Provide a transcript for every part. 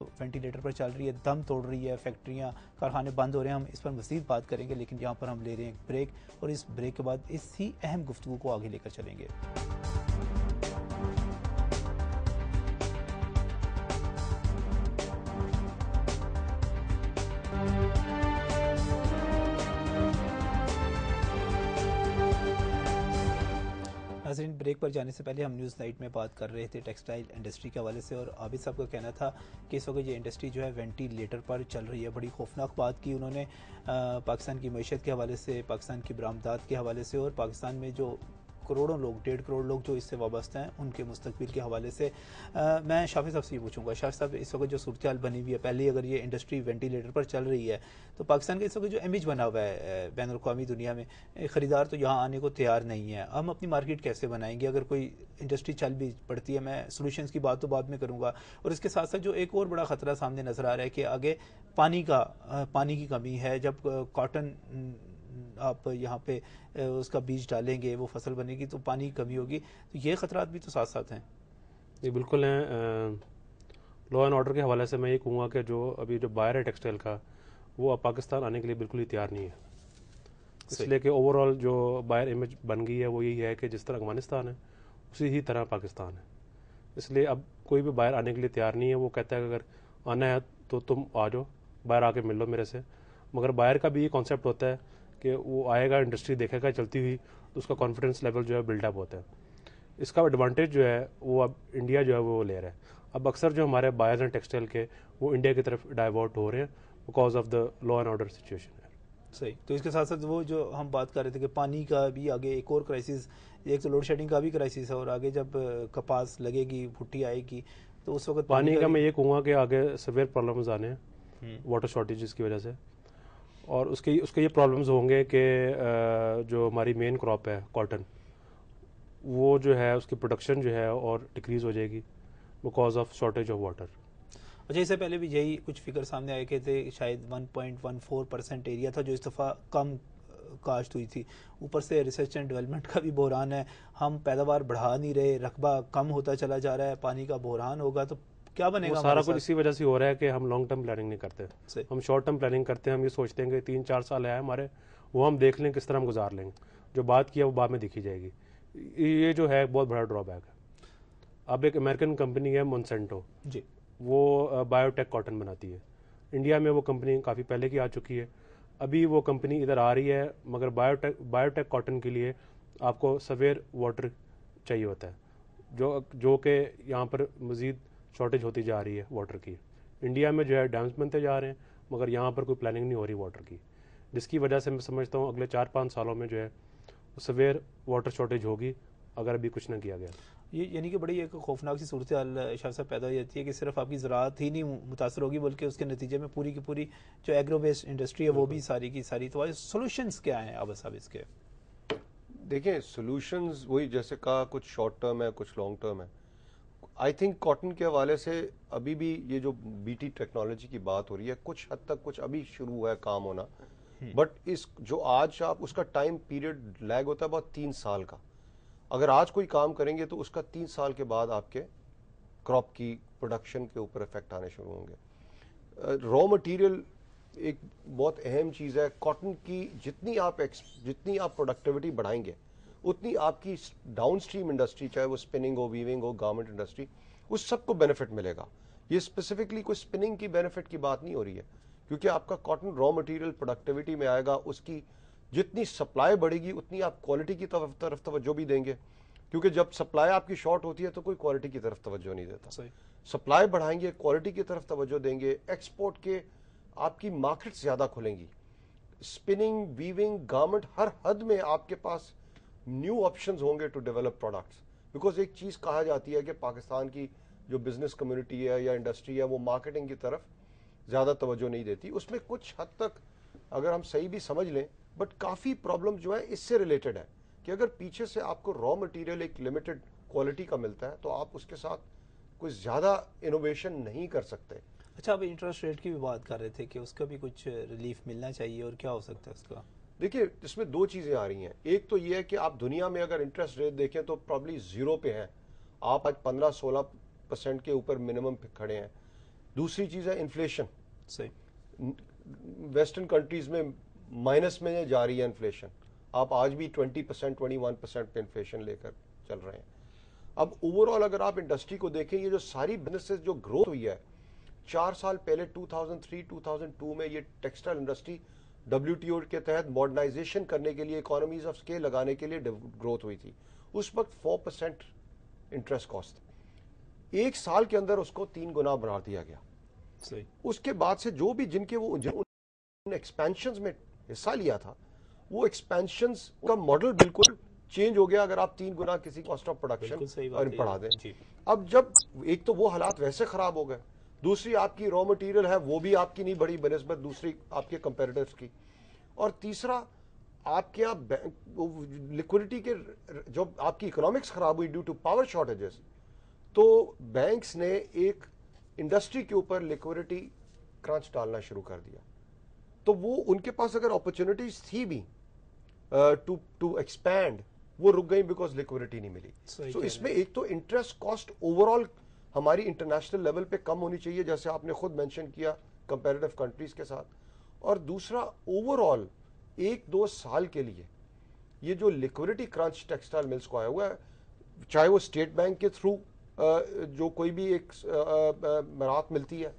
Ventilator پر چل رہی ہے، دم توڑ رہی ہے، فیکٹریاں کارخانے بند ہو رہے ہیں. ہم اس پر مزید بات کریں گے، لیکن یہاں پر ہم لے رہے ہیں ایک بریک، اور اس بریک کے بعد اسی اہم گفتگو کو آگے لے کر چلیں گے. ناظرین، بریک پر جانے سے پہلے ہم نیوز نائٹ میں بات کر رہے تھے ٹیکسٹائل انڈسٹری کے حوالے سے، اور عابد صاحب کا کہنا تھا کہ اس وقت یہ انڈسٹری جو ہے وینٹیلیٹر پر چل رہی ہے. بڑی خوفناک بات کی انہوں نے پاکستان کی معیشت کے حوالے سے، پاکستان کی برآمدات کے حوالے سے، اور پاکستان میں جو کروڑوں لوگ، 1.5 کروڑ لوگ جو اس سے وابستہ ہیں، ان کے مستقبل کے حوالے سے. میں شافی صاحب سے یہ پوچھوں گا، شافی صاحب اس وقت جو صورتحال بنی ہوئی ہے، پہلے اگر یہ انڈسٹری وینٹیلیٹر پر چل رہی ہے تو پاکستان کا اس وقت جو امیج بنا ہوا ہے بین الاقوامی دنیا میں، خریدار تو یہاں آنے کو تیار نہیں ہے. ہم اپنی مارکیٹ کیسے بنائیں گے اگر کوئی انڈسٹری چل بھی پڑتی ہے؟ میں سولوشنز کی بات تو بعد میں کروں گا. اور اس کے ساتھ ساتھ جو ایک اور بڑا خطرہ سامنے نظر آ رہا ہے کہ آگے پانی کی کمی ہے. جب کاٹن آپ یہاں پہ اس کا بیج ڈالیں گے، وہ فصل بنے گی، تو پانی کی کمی ہوگی. تو یہ خطرات بھی تو ساتھ ساتھ ہیں. جی بالکل ہیں. لا اینڈ آرڈر کے حوالے سے میں یہ کہوں گا کہ جو ابھی جو بائر ہے ٹیکسٹائل کا، وہ اب پاکستان آنے کے لیے بالکل ہی تیار نہیں ہے. اس لیے کہ اوور آل جو بائر امیج بن گئی ہے وہ یہی ہے کہ جس طرح افغانستان ہے اسی ہی طرح پاکستان ہے. اس لیے اب کوئی بھی بائر آنے کے لیے تیار نہیں ہے. وہ کہتا ہے کہ اگر آنا ہے تو تم آ جاؤ، باہر آ کے مل لو میرے سے. مگر بائر کا بھی یہ کانسیپٹ ہوتا ہے کہ وہ آئے گا، انڈسٹری دیکھے گا چلتی ہوئی، تو اس کا کانفیڈنس لیول جو ہے بلڈ اپ ہوتا ہے. اس کا ایڈوانٹیج جو ہے وہ اب انڈیا جو ہے وہ لے رہا ہے. اب اکثر جو ہمارے بائرز ہیں ٹیکسٹائل کے، وہ انڈیا کی طرف ڈائیورٹ ہو رہے ہیں because of the law and order situation ہے. صحیح. تو اس کے ساتھ ساتھ وہ جو ہم بات کر رہے تھے کہ پانی کا بھی آگے ایک اور کرائسس، ایک تو لوڈ شیڈنگ کا بھی کرائسس ہے، اور آگے جب کپاس لگے گی، بھٹی آئے گی، تو اس وقت پانی کا میں یہ کہوں گا کہ آگے سیویئر پرابلمز آنے ہیں واٹر شارٹیجز کی وجہ سے. اور اس کے یہ پرابلمز ہوں گے کہ جو ہماری مین کراپ ہے کاٹن، وہ جو ہے اس کی پروڈکشن جو ہے اور ڈکریز ہو جائے گی because of shortage of water. اچھا، اس سے پہلے بھی یہی کچھ فگر سامنے آئے کہ تھے، شاید 1.14% ایریا تھا جو اس دفعہ کم کاشت ہوئی تھی. اوپر سے ریسرچ اینڈ ڈیولپمنٹ کا بھی بحران ہے، ہم پیداوار بڑھا نہیں رہے، رقبہ کم ہوتا چلا جا رہا ہے. پانی کا بحران ہوگا تو کیا بنے گا؟ سارا کچھ اسی وجہ سے ہو رہا ہے کہ ہم لانگ ٹرم پلاننگ نہیں کرتے. ہم شارٹ ٹرم پلاننگ کرتے ہیں. ہم یہ سوچتے ہیں کہ 3-4 سال ہے ہمارے، وہ ہم دیکھ لیں کس طرح ہم گزار لیں گے. جو بات کیا وہ بعد میں دیکھی جائے گی. یہ جو ہے بہت بڑا ڈرا بیک ہے. اب ایک امریکن کمپنی ہے مونسینٹو، جی، وہ بایو ٹیک کاٹن بناتی ہے. انڈیا میں وہ کمپنی کافی پہلے کی آ چکی ہے. ابھی وہ کمپنی ادھر آ رہی ہے، مگر بایو ٹیک کاٹن کے لیے آپ کو سویئر واٹر چاہیے ہوتا ہے، جو کہ یہاں پر مزید شارٹیج ہوتی جا رہی ہے واٹر کی. انڈیا میں جو ہے ڈیمز بنتے جا رہے ہیں، مگر یہاں پر کوئی پلاننگ نہیں ہو رہی واٹر کی، جس کی وجہ سے میں سمجھتا ہوں اگلے 4-5 سالوں میں جو ہے سویئر واٹر شارٹیج ہوگی اگر ابھی کچھ نہ کیا گیا. یہ یعنی کہ بڑی ایک خوفناک سی صورتحال شاہ صاحب پیدا ہو جاتی ہے کہ صرف آپ کی زراعت ہی نہیں متاثر ہوگی، بلکہ اس کے نتیجے میں پوری کی پوری جو ایگرو بیسڈ انڈسٹری ہے وہ بھی ساری کی ساری. تو سولوشنز کیا ہیں عابد صاحب اس کے؟ دیکھیں، سولوشنز وہی جیسے کہا، کچھ شارٹ ٹرم ہے، کچھ لانگ ٹرم ہے. آئی تھنک کاٹن کے حوالے سے ابھی بھی یہ جو بی ٹی ٹیکنالوجی کی بات ہو رہی ہے، کچھ حد تک کچھ ابھی شروع ہوا ہے کام ہونا. بٹ اس جو آج آپ اس کا ٹائم پیریڈ لیگ ہوتا ہے بہت 3 سال کا. اگر آج کوئی کام کریں گے تو اس کا 3 سال کے بعد آپ کے کراپ کی پروڈکشن کے اوپر افیکٹ آنے شروع ہوں گے. را مٹیریل ایک بہت اہم چیز ہے. کاٹن کی جتنی آپ پروڈکٹیوٹی بڑھائیں گے، اتنی آپ کی ڈاؤن اسٹریم انڈسٹری، چاہے وہ اسپننگ ہو، ویونگ ہو، گارمنٹ انڈسٹری، اس سب کو بینیفٹ ملے گا. یہ اسپیسیفکلی کوئی اسپننگ کی بینیفٹ کی بات نہیں ہو رہی ہے، کیونکہ آپ کا کاٹن را مٹیریل پروڈکٹیوٹی میں آئے گا. اس کی جتنی سپلائی بڑھے گی اتنی آپ کوالٹی کی طرف توجہ بھی دیں گے، کیونکہ جب سپلائی آپ کی شارٹ ہوتی ہے تو کوئی کوالٹی کی طرف توجہ نہیں دیتا. سپلائی بڑھائیں گے، کوالٹی کی طرف توجہ دیں گے، ایکسپورٹ کے آپ کی مارکیٹ زیادہ کھلیں گی. اسپننگ، ویونگ، گارمنٹ، ہر حد میں آپ کے پاس نیو آپشنز ہوں گے ٹو ڈیولپ پروڈکٹس. بیکاز ایک چیز کہا جاتی ہے کہ پاکستان کی جو بزنس کمیونٹی ہے یا انڈسٹری ہے، وہ مارکیٹنگ کی طرف زیادہ توجہ نہیں دیتی. اس میں کچھ حد تک اگر ہم صحیح بھی سمجھ لیں، بٹ کافی پرابلم جو ہے اس سے ریلیٹڈ ہے کہ اگر پیچھے سے آپ کو را مٹیریل ایک لمیٹڈ کوالٹی کا ملتا ہے تو آپ اس کے ساتھ کوئی زیادہ انوویشن نہیں کر سکتے. اچھا، اب انٹرسٹ ریٹ کی بھی بات کر رہے تھے کہ اس کا بھی کچھ ریلیف ملنا چاہیے، اور کیا ہو سکتا ہے اس کا؟ دیکھیے، اس میں 2 چیزیں آ رہی ہیں. ایک تو یہ ہے کہ آپ دنیا میں اگر انٹرسٹ ریٹ دیکھیں تو پرابلی 0 پہ ہیں. آپ آج 15-16% کے اوپر منیمم پہ کھڑے ہیں. دوسری چیز ہے انفلیشن. صحیح. ویسٹرن کنٹریز میں مائنس میں جا رہی ہے انفلیشن. آپ آج بھی 20%, 21% پہ انفلیشن لے کر چل رہے ہیں. اب اوور آل اگر آپ انڈسٹری کو دیکھیں, یہ جو ساری بزنسز جو گروتھ ہوئی ہے 4 سال پہلے 2003, 2002 میں, یہ ٹیکسٹائل انڈسٹری WTO کے تحت ماڈرنائزیشن کرنے کے لیے, اکانومیز آف اسکیل لگانے کے لیے گروتھ ہوئی تھی. اس وقت 4% انٹرسٹ کاسٹ. 1 سال کے اندر اس کو 3 گنا بنا دیا گیا. صحیح. اس کے بعد سے جو بھی جن کے وہ ایکسپینشنز میں حصہ لیا تھا, وہ ایکسپینشنز کا ماڈل بالکل چینج ہو گیا. اگر آپ 3 گنا کسی کاسٹ آف پروڈکشن بڑھا دیں. اب جب ایک تو وہ حالات ویسے خراب ہو گئے, دوسری آپ کی را مٹیریل ہے وہ بھی آپ کی نہیں بڑی بنسبت دوسری آپ کے کمپیریٹرز کی, اور تیسرا آپ کے لیکوڈیٹی کے جو آپ کی اکنامکس خراب ہوئی ڈیو ٹو پاور شارٹیجز, تو بینکس نے ایک انڈسٹری کے اوپر لیکوڈیٹی کرنچ ڈالنا شروع کر دیا. تو وہ ان کے پاس اگر اپرچونٹیز تھی بھی ٹو ایکسپینڈ, وہ رک گئی بیکاز لیکوڈیٹی نہیں ملی. سو اس میں ایک تو انٹرسٹ کاسٹ اوور آل ہماری انٹرنیشنل لیول پہ کم ہونی چاہیے, جیسے آپ نے خود مینشن کیا کمپیریٹو کنٹریز کے ساتھ. اور دوسرا اوور آل 1-2 سال کے لیے یہ جو لیکوڈیٹی کرنچ ٹیکسٹائل ملز کو آیا ہوا ہے, چاہے وہ اسٹیٹ بینک کے تھرو جو کوئی بھی ایک مراحت ملتی ہے,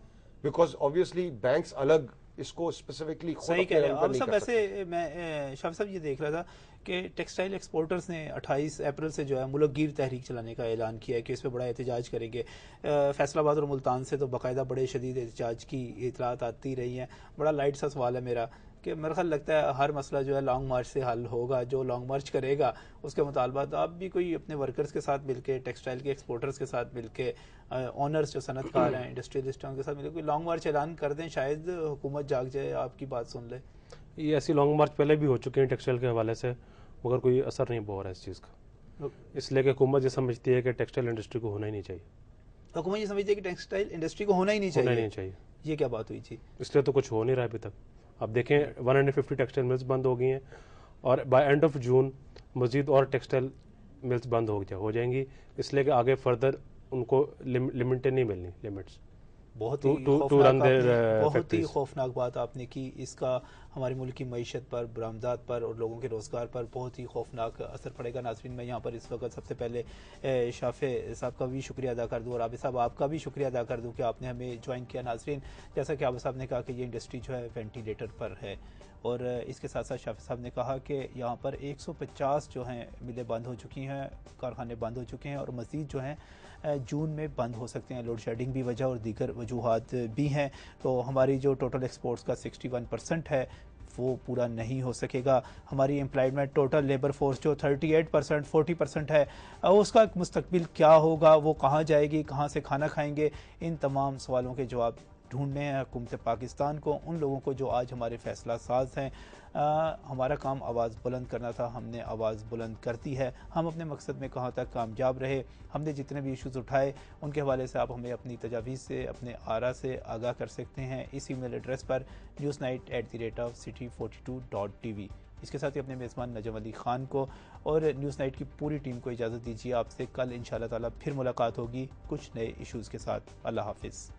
بیکاز آبویسلی بینکس الگ اس کو اسپیسیفکلی صحیح کہہ رہے ہیں. اب سب ویسے میں شاہ صاحب یہ دیکھ رہا تھا کہ ٹیکسٹائل ایکسپورٹرز نے 28 اپریل سے جو ہے ملک گیر تحریک چلانے کا اعلان کیا ہے کہ اس پہ بڑا احتجاج کریں گے. فیصل آباد اور ملتان سے تو باقاعدہ بڑے شدید احتجاج کی اطلاعات آتی رہی ہیں. بڑا لائٹ سا سوال ہے میرا کہ میرا خیال لگتا ہے ہر مسئلہ جو ہے لانگ مارچ سے حل ہوگا. جو لانگ مارچ کرے گا اس کے مطالبات آپ بھی کوئی اپنے ورکرز کے ساتھ مل کے, ٹیکسٹائل کے ایکسپورٹرز کے ساتھ مل کے, آنرز جو صنعت کار ہیں, انڈسٹریلسٹوں کے ساتھ مل کے کوئی لانگ مارچ اعلان کر دیں, شاید حکومت جاگ جائے, آپ کی بات سن لے. یہ ایسی لانگ مارچ پہلے بھی ہو چکے ہیں ٹیکسٹائل کے حوالے سے, مگر کوئی اثر نہیں ہو رہا ہے اس چیز کا. اس لیے کہ حکومت یہ سمجھتی ہے کہ ٹیکسٹائل انڈسٹری کو ہونا ہی نہیں چاہیے. حکومت یہ سمجھتی ہے کہ ٹیکسٹائل انڈسٹری کو ہونا ہی نہیں چاہیے. یہ کیا بات ہوئی تھی؟ اس لیے تو کچھ ہو نہیں رہا ابھی تک. آپ دیکھیں 150 ٹیکسٹائل ملز بند ہو گئی ہیں, اور بائی اینڈ آف جون مزید اور ٹیکسٹائل ملز بند ہو جائیں گی, اس لیے کہ آگے فردر ان کو لمٹیں نہیں ملنی, لمٹس. بہت ہی خوفناک بات آپ نے کی. اس کا ہمارے ملک کی معیشت پر, برآمدات پر اور لوگوں کے روزگار پر بہت ہی خوفناک اثر پڑے گا. ناظرین, میں یہاں پر اس وقت سب سے پہلے شافع صاحب کا بھی شکریہ ادا کر دوں, اور عابد صاحب آپ کا بھی شکریہ ادا کر دوں کہ آپ نے ہمیں جوائن کیا. ناظرین, جیسا کہ عابد صاحب نے کہا کہ یہ انڈسٹری جو ہے وینٹیلیٹر پر ہے, اور اس کے ساتھ ساتھ شافع صاحب نے کہا کہ یہاں پر 150 جو ہیں ملیں بند ہو چکی ہیں, کارخانے بند ہو چکے ہیں, اور مزید جو ہیں جون میں بند ہو سکتے ہیں. لوڈ شیڈنگ بھی وجہ اور دیگر وجوہات بھی ہیں. تو ہماری جو ٹوٹل ایکسپورٹس کا 61% ہے وہ پورا نہیں ہو سکے گا. ہماری امپلائمنٹ ٹوٹل لیبر فورس جو 38%, 40% ہے, اس کا مستقبل کیا ہوگا, وہ کہاں جائے گی, کہاں سے کھانا کھائیں گے, ان تمام سوالوں کے جواب ڈھونڈنے ہیں حکومت پاکستان کو, ان لوگوں کو جو آج ہمارے فیصلہ ساز ہیں. ہمارا کام آواز بلند کرنا تھا, ہم نے آواز بلند کرتی ہے. ہم اپنے مقصد میں کہاں تک کامیاب رہے, ہم نے جتنے بھی ایشوز اٹھائے ان کے حوالے سے آپ ہمیں اپنی تجاویز سے, اپنے آرا سے آگاہ کر سکتے ہیں اس ای میل ایڈریس پر newsnight@city42.tv. اس کے ساتھ ہی اپنے میزبان نجم علی خان کو اور نیوز نائٹ کی پوری ٹیم کو اجازت دیجیے. آپ سے کل انشاءاللہ تعالی پھر ملاقات ہوگی کچھ نئے ایشوز کے ساتھ. اللہ حافظ.